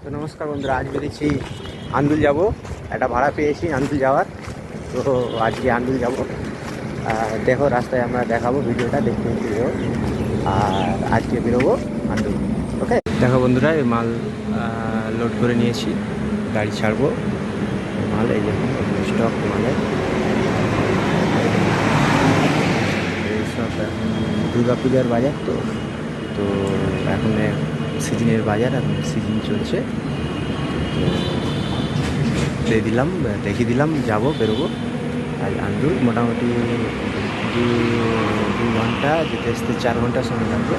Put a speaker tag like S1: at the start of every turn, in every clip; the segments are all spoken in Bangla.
S1: তো নমস্কার বন্ধুরা, আজ বেরিয়েছি আন্দুল যাব। একটা ভাড়া পেয়েছি আন্দুল যাওয়ার, তো আজকে আন্দুল যাব। দেখো রাস্তায় আমরা দেখাবো, ভিডিওটা দেখতে দেখো। আর আজকে বেরোবো আন্দুল। ওকে, দেখো বন্ধুরা, এই মাল লোড করে নিয়েছি, গাড়ি ছাড়বো। মাল এই দেখুন, স্টক মালের এইসব দুর্গা পূজার বাজার। তো তো এখন সিজনের বাজার, এখন সিজন চলছে। তো দেখিয়ে দিলাম, যাবো, বেরোবো। আর আন্দুল মোটামুটি দু ঘন্টা, যেতে আসতে 4 ঘন্টা সময় লাগবে।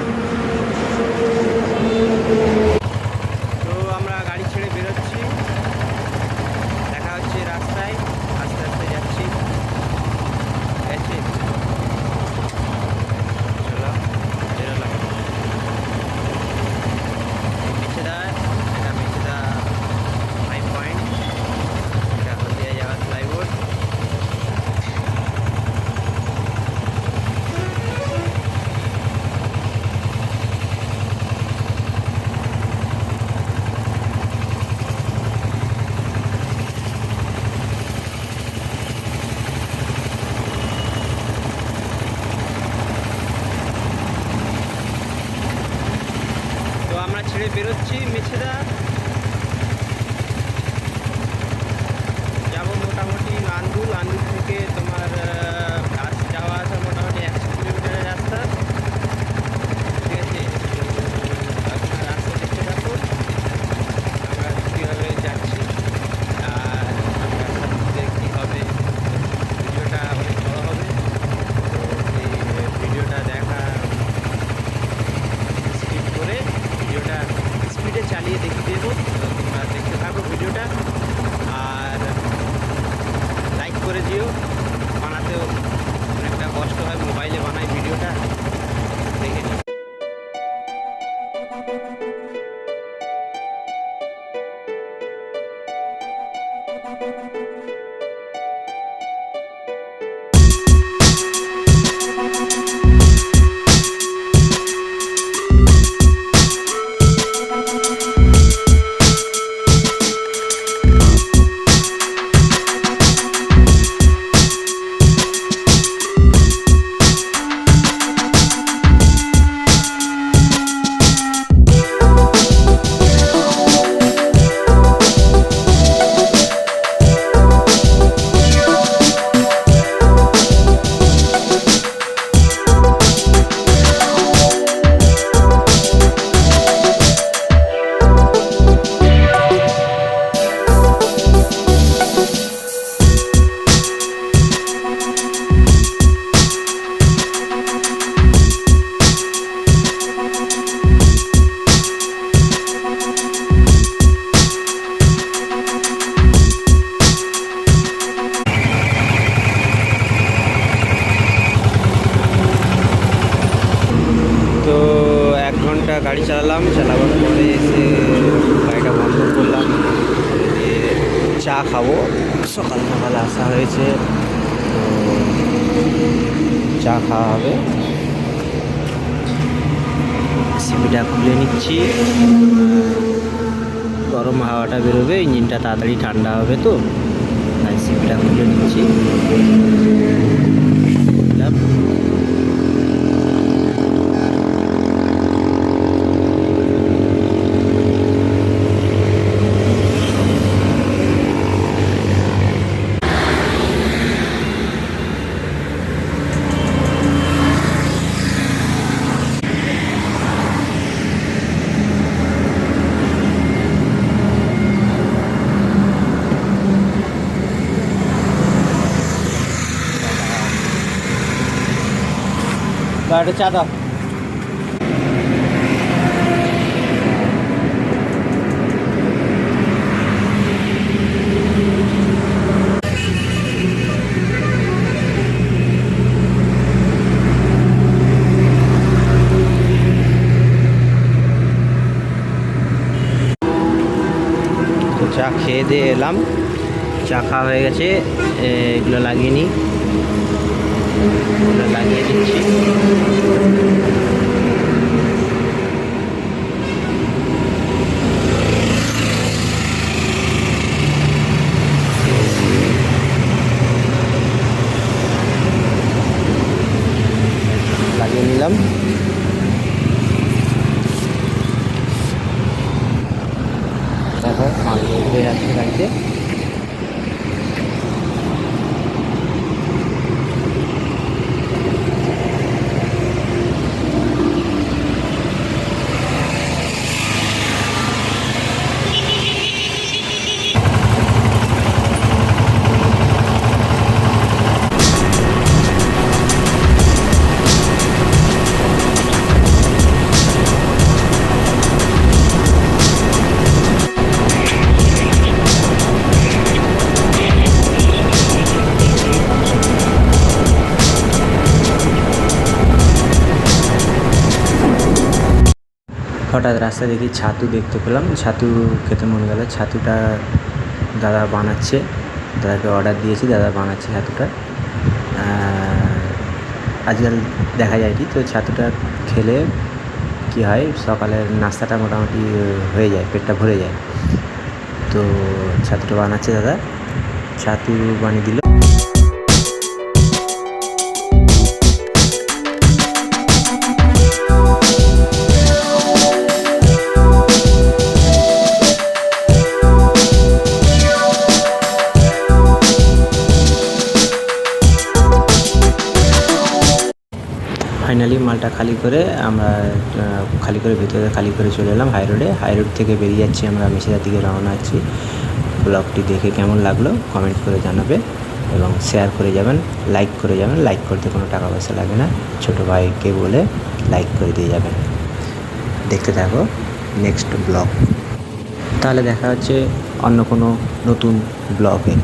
S1: তো আমরা গাড়ি ছেড়ে বেরোচ্ছি, দেখা হচ্ছে রাস্তায়। আস্তে আস্তে যাচ্ছি, ঠিক আছে? চলো বেরোলাম। মেছেদা, এটা মেছেদা হাই পয়েন্ট, এটা হলদিয়া যাওয়ার ফ্লাইওভার। তো আমরা ছেড়ে বেরোচ্ছি মেছেদা, যাবো মোটামুটি আন্দুল। আন্দুল থেকে তোমার কাজ যাওয়া আসা মোটামুটি 100 কিলোমিটারের রাস্তা, ঠিক আছে? আপনার রাস্তা দেখতে থাকো, আমরা কীভাবে যাচ্ছি আর আপনার সাথে কী হবে। ভিডিওটা অনেক বড় হবে, তো এই ভিডিওটা দেখা স্কিপ করে ভিডিওটা স্পিডে চালিয়ে দেখিয়ে দেবো। তোমরা দেখতে থাকো ভিডিওটা, আর লাইক করে দিও। বানাতেও অনেকটা কষ্ট হয়, মোবাইলে বানাই ভিডিওটা, দেখে নিও। তো 1 ঘন্টা গাড়ি চালাবার পরে এসে গাড়িটা বন্ধ করলাম, দিয়ে চা খাবো। সকাল সকালে আসা হয়েছে, তো চা খাওয়া হবে। সিপিটা খুলে নিচ্ছি, গরম হাওয়াটা বেরোবে, ইঞ্জিনটা তাড়াতাড়ি ঠান্ডা হবে, তো তাই সিপিটা খুলে নিচ্ছি। গাড়িটা চা দাও। চা খেয়ে দিয়ে এলাম, চা খাওয়া হয়ে গেছে। এগুলো লাগিয়ে নিই, লাগিয়ে দিচ্ছি। মাল লোড হয়ে যাচ্ছে গাড়িতে। হঠাৎ রাস্তায় দেখি ছাতু দেখতে পেলাম, ছাতু খেতে মনে গেল। ছাতুটা দাদা বানাচ্ছে, দাদাকে অর্ডার দিয়েছি, দাদা বানাচ্ছে ছাতুটা। আজকাল দেখা যায়নি তো, ছাতুটা খেলে কী হয়, সকালের নাস্তাটা মোটামুটি হয়ে যায়, পেটটা ভরে যায়। তো ছাতুটা বানাচ্ছে দাদা, ছাতু বানিয়ে দিল। ফাইনালি মালটা খালি করে আমরা ভেতরে খালি করে চলে এলাম হাই রোডে। হাই রোড থেকে বেরিয়ে যাচ্ছি আমরা মেছেদার দিকে রওনা আছি। ব্লগটি দেখে কেমন লাগলো কমেন্ট করে জানাবে এবং শেয়ার করে যাবেন, লাইক করে যাবেন। লাইক করতে কোনো টাকা পয়সা লাগে না, ছোটো ভাইকে বলে লাইক করে দিয়ে যাবেন। দেখতে থাকো নেক্সট ব্লগ। তাহলে দেখা হচ্ছে অন্য কোনো নতুন ব্লগে।